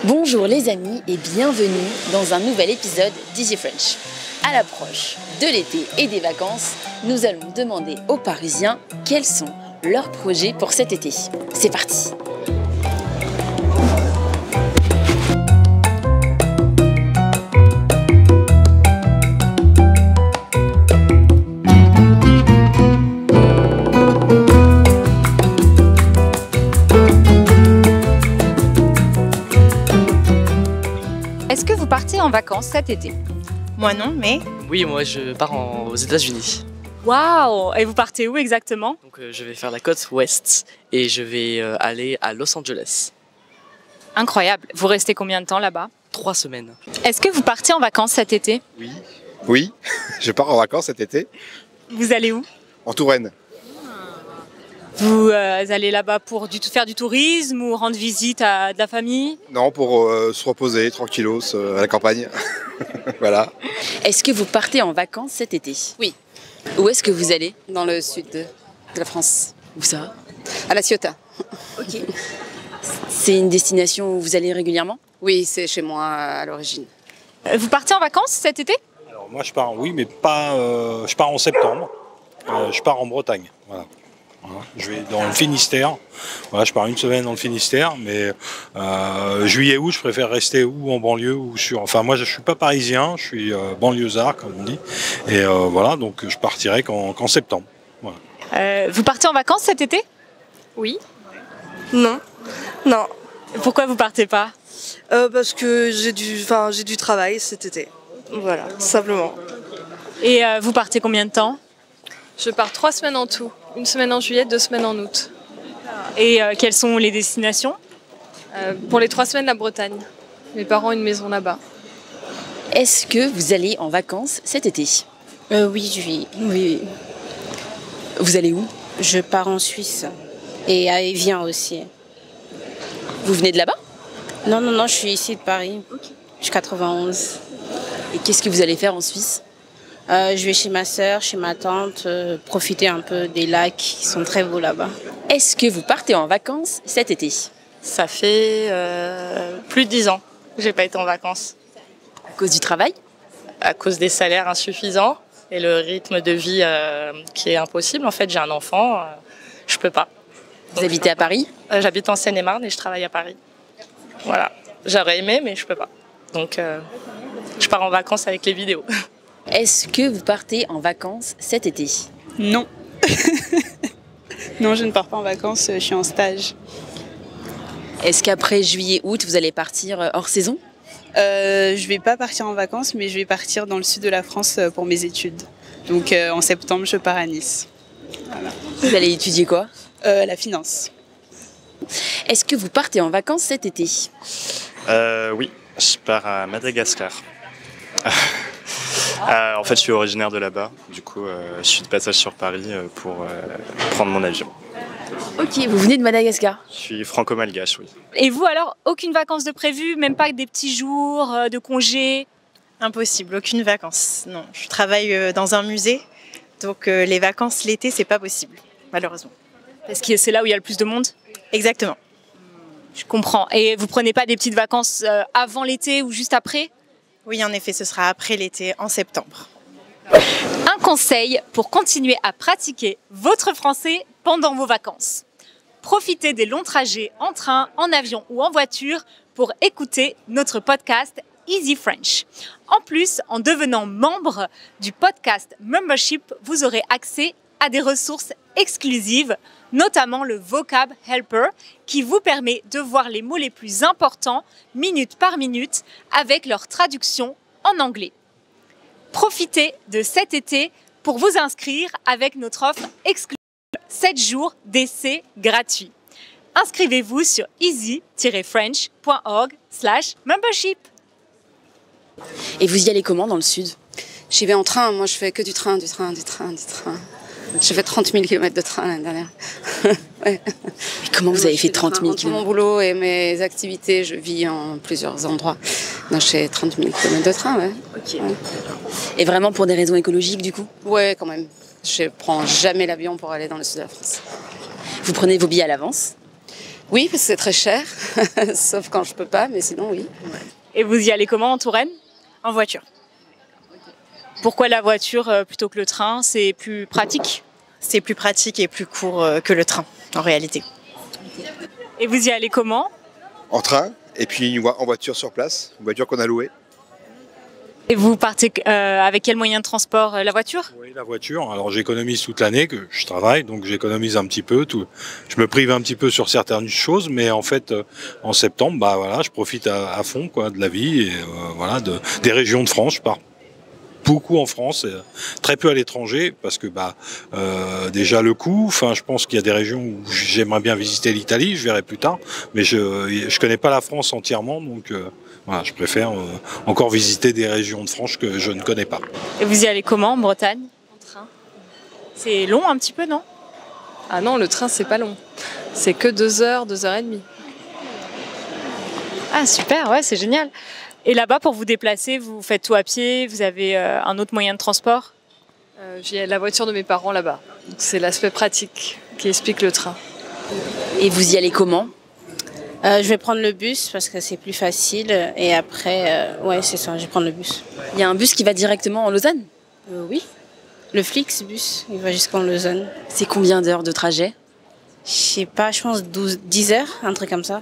Bonjour les amis et bienvenue dans un nouvel épisode d'Easy French. À l'approche de l'été et des vacances, nous allons demander aux Parisiens quels sont leurs projets pour cet été. C'est parti! Est-ce que vous partez en vacances cet été? Moi non, mais... Oui, moi je pars aux États-Unis. Waouh! Et vous partez où exactement? Donc je vais faire la côte ouest et je vais aller à Los Angeles. Incroyable. Vous restez combien de temps là-bas? 3 semaines. Est-ce que vous partez en vacances cet été? Oui, je pars en vacances cet été, Vous allez où? en Touraine. Vous allez là-bas pour faire du tourisme ou rendre visite à de la famille? Non, pour se reposer tranquillos à la campagne. Voilà. Est-ce que vous partez en vacances cet été? Oui. Où est-ce que vous allez? Dans le sud de la France, Où ça? à La Ciotat. Ok. C'est une destination où vous allez régulièrement? Oui, c'est chez moi à l'origine. Vous partez en vacances cet été? Alors moi je pars, oui, mais pas. Je pars en septembre. Je pars en Bretagne. Voilà. Voilà. Je vais dans le Finistère. Voilà, je pars une semaine dans le Finistère, mais juillet-août, je préfère rester ou en banlieue ou sur. Enfin, moi je suis pas parisien, je suis banlieusard comme on dit. Et voilà, donc je partirai qu'en septembre. Voilà. Vous partez en vacances cet été? Oui. Non. Non. Pourquoi vous partez pas? Parce que j'ai du travail cet été. Voilà, simplement. Et vous partez combien de temps? Je pars 3 semaines en tout. 1 semaine en juillet, 2 semaines en août. Et quelles sont les destinations? Pour les 3 semaines, la Bretagne. Mes parents ont une maison là-bas. Est-ce que vous allez en vacances cet été? Oui. Vous allez où? Je pars en Suisse et à Évian aussi. Vous venez de là-bas? Non, je suis ici de Paris. Je suis 91. Et qu'est-ce que vous allez faire en Suisse? Je vais chez ma sœur, chez ma tante, profiter un peu des lacs qui sont très beaux là-bas. Est-ce que vous partez en vacances cet été? Ça fait plus de 10 ans que j'ai pas été en vacances. À cause du travail? À cause des salaires insuffisants et le rythme de vie qui est impossible. En fait, j'ai un enfant, je peux pas. Vous habitez à Paris? J'habite en Seine-et-Marne et je travaille à Paris. Voilà. J'aurais aimé, mais je peux pas. Donc, je pars en vacances avec les vidéos. Est-ce que vous partez en vacances cet été? Non. Non, je ne pars pas en vacances, je suis en stage. Est-ce qu'après juillet-août, vous allez partir hors saison? Je vais pas partir en vacances, mais je vais partir dans le sud de la France pour mes études. Donc en septembre, je pars à Nice. Voilà. Vous allez étudier quoi? La finance. Est-ce que vous partez en vacances cet été? Oui, je pars à Madagascar. En fait, je suis originaire de là-bas. Du coup, je suis de passage sur Paris pour prendre mon avion. Ok, vous venez de Madagascar? Je suis franco-malgache, oui. Et vous alors, aucune vacances de prévues, même pas des petits jours de congés? Impossible, aucune vacances. Non, je travaille dans un musée, donc les vacances l'été, c'est pas possible, malheureusement. Parce que c'est là où il y a le plus de monde? Exactement. Je comprends. Et vous prenez pas des petites vacances avant l'été ou juste après? Oui, en effet, ce sera après l'été, en septembre. Un conseil pour continuer à pratiquer votre français pendant vos vacances. Profitez des longs trajets en train, en avion ou en voiture pour écouter notre podcast Easy French. En plus, en devenant membre du podcast Membership, vous aurez accès à des ressources exclusives, notamment le Vocab Helper, qui vous permet de voir les mots les plus importants, minute par minute, avec leur traduction en anglais. Profitez de cet été pour vous inscrire avec notre offre exclusive 7 jours d'essai gratuit. Inscrivez-vous sur easy-french.org/membership. Et vous y allez comment dans le sud? J'y vais en train, moi je fais que du train. J'ai fait 30 000 km de train l'année dernière. Ouais. Et comment vous avez fait 30 000 Entre mon km? boulot et mes activités, je vis en plusieurs endroits. Donc j'ai 30 000 km de train, ouais. Ok. Ouais. Et vraiment pour des raisons écologiques du coup? Ouais, quand même. Je prends jamais l'avion pour aller dans le sud de la France. Vous prenez vos billets à l'avance? Oui, parce que c'est très cher, sauf quand je peux pas, mais sinon oui. Et vous y allez comment en Touraine? En voiture. Pourquoi la voiture plutôt que le train? C'est plus pratique? C'est plus pratique et plus court que le train, en réalité. Et vous y allez comment? En train, et puis en voiture sur place, une voiture qu'on a louée. Et vous partez avec quel moyen de transport? La voiture? Oui, la voiture. Alors j'économise toute l'année que je travaille, donc j'économise un petit peu. Je me prive un petit peu sur certaines choses, mais en fait, en septembre, bah voilà, je profite à fond quoi, de la vie et voilà, des régions de France. Je pars beaucoup en France, très peu à l'étranger, parce que déjà le coût. Enfin, je pense qu'il y a des régions où j'aimerais bien visiter l'Italie, je verrai plus tard, mais je connais pas la France entièrement, donc voilà, je préfère encore visiter des régions de France que je ne connais pas. Et vous y allez comment en Bretagne? En train. C'est long un petit peu, non? Ah non, le train, c'est pas long. C'est que 2 heures, 2 heures et demie. Ah super, ouais, c'est génial. Et là-bas, pour vous déplacer, vous faites tout à pied? Vous avez un autre moyen de transport? J'ai la voiture de mes parents là-bas. C'est l'aspect pratique qui explique le train. Et vous y allez comment? Je vais prendre le bus parce que c'est plus facile. Et après, ouais, c'est ça, je vais prendre le bus. Il y a un bus qui va directement en Lausanne? Oui, le Flixbus, il va jusqu'en Lausanne. C'est combien d'heures de trajet? Je sais pas, je pense 10 heures, un truc comme ça.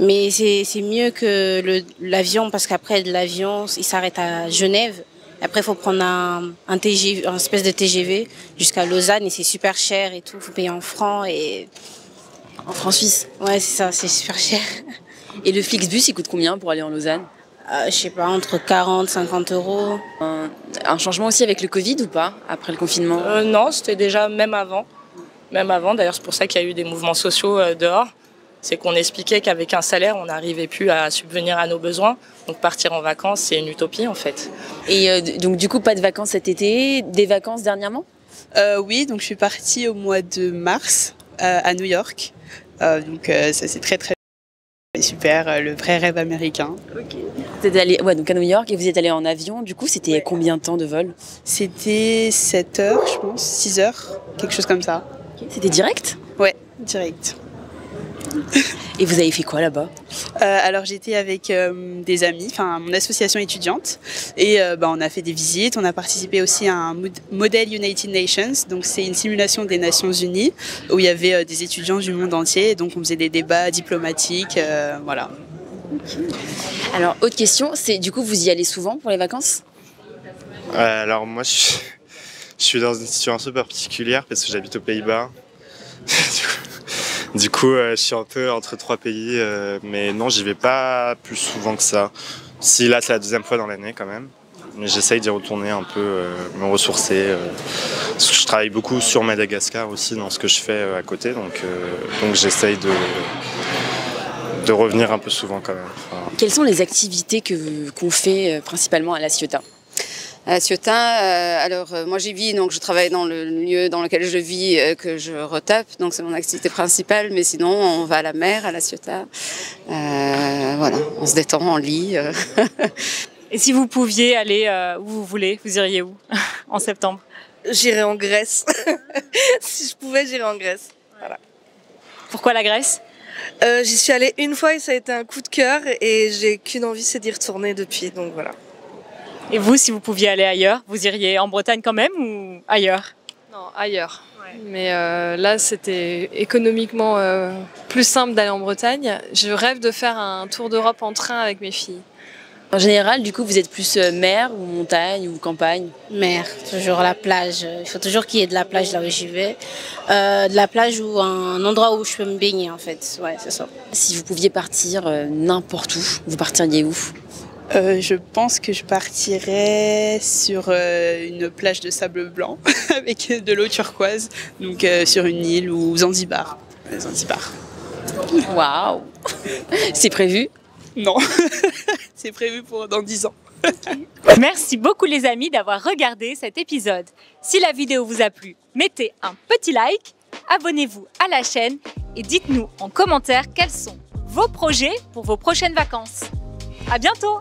Mais c'est mieux que l'avion parce qu'après de l'avion, il s'arrête à Genève. Après, il faut prendre un TGV, une espèce de TGV jusqu'à Lausanne et c'est super cher et tout. Il faut payer en francs et... En francs suisses? Ouais, c'est ça, c'est super cher. Et le Flixbus, il coûte combien pour aller en Lausanne? Je sais pas, entre 40 et 50 euros. Un changement aussi avec le Covid ou pas, après le confinement? Non, c'était déjà même avant. Même avant, d'ailleurs, c'est pour ça qu'il y a eu des mouvements sociaux dehors. C'est qu'on expliquait qu'avec un salaire, on n'arrivait plus à subvenir à nos besoins. Donc partir en vacances, c'est une utopie en fait. Et donc du coup, pas de vacances cet été, des vacances dernièrement? Oui, donc je suis partie au mois de mars à New York. Donc ça c'est très super, le vrai rêve américain. Ok. Vous êtes allé donc à New York et vous êtes allé en avion. Du coup, c'était combien de temps de vol? C'était 7 heures, je pense, 6 heures, quelque chose comme ça. Okay. C'était direct? Ouais, direct. Et vous avez fait quoi là-bas? Alors j'étais avec des amis, enfin mon association étudiante, et on a fait des visites. On a participé aussi à un modèle United Nations, donc c'est une simulation des Nations Unies où il y avait des étudiants du monde entier, et donc on faisait des débats diplomatiques, voilà. Okay. Alors autre question, c'est du coup vous y allez souvent pour les vacances? Alors moi je suis dans une situation un peu particulière parce que j'habite aux Pays-Bas. Du coup, je suis un peu entre 3 pays, mais non, j'y vais pas plus souvent que ça. Si là, c'est la 2e fois dans l'année quand même, mais j'essaye d'y retourner un peu, me ressourcer. Parce que je travaille beaucoup sur Madagascar aussi dans ce que je fais à côté, donc j'essaye de revenir un peu souvent quand même. Enfin... Quelles sont les activités qu'on fait principalement à La Ciotat? À Ciotat, alors moi j'y vis, donc je travaille dans le lieu dans lequel je vis, que je retape, donc c'est mon activité principale, mais sinon on va à la mer, à La Ciotat, voilà, on se détend, on lit. Et si vous pouviez aller où vous voulez, vous iriez où en septembre? J'irais en Grèce. Si je pouvais, j'irais en Grèce. Voilà. Pourquoi la Grèce? J'y suis allée une fois et ça a été un coup de cœur et j'ai qu'une envie, c'est d'y retourner depuis, donc voilà. Et vous, si vous pouviez aller ailleurs, vous iriez en Bretagne quand même ou ailleurs? Non, ailleurs. Ouais. Mais là, c'était économiquement plus simple d'aller en Bretagne. Je rêve de faire un tour d'Europe en train avec mes filles. En général, du coup, vous êtes plus mer ou montagne ou campagne? Mer, toujours la plage. Il faut toujours qu'il y ait de la plage là où j'y vais. De la plage ou un endroit où je peux me baigner en fait. Ouais, c'est ça. Si vous pouviez partir n'importe où, vous partiriez où? Je pense que je partirais sur une plage de sable blanc avec de l'eau turquoise, donc sur une île ou Zanzibar. Zanzibar. Waouh! C'est prévu? Non, c'est prévu pour dans 10 ans. Merci beaucoup les amis d'avoir regardé cet épisode. Si la vidéo vous a plu, mettez un petit like, abonnez-vous à la chaîne et dites-nous en commentaire quels sont vos projets pour vos prochaines vacances. À bientôt!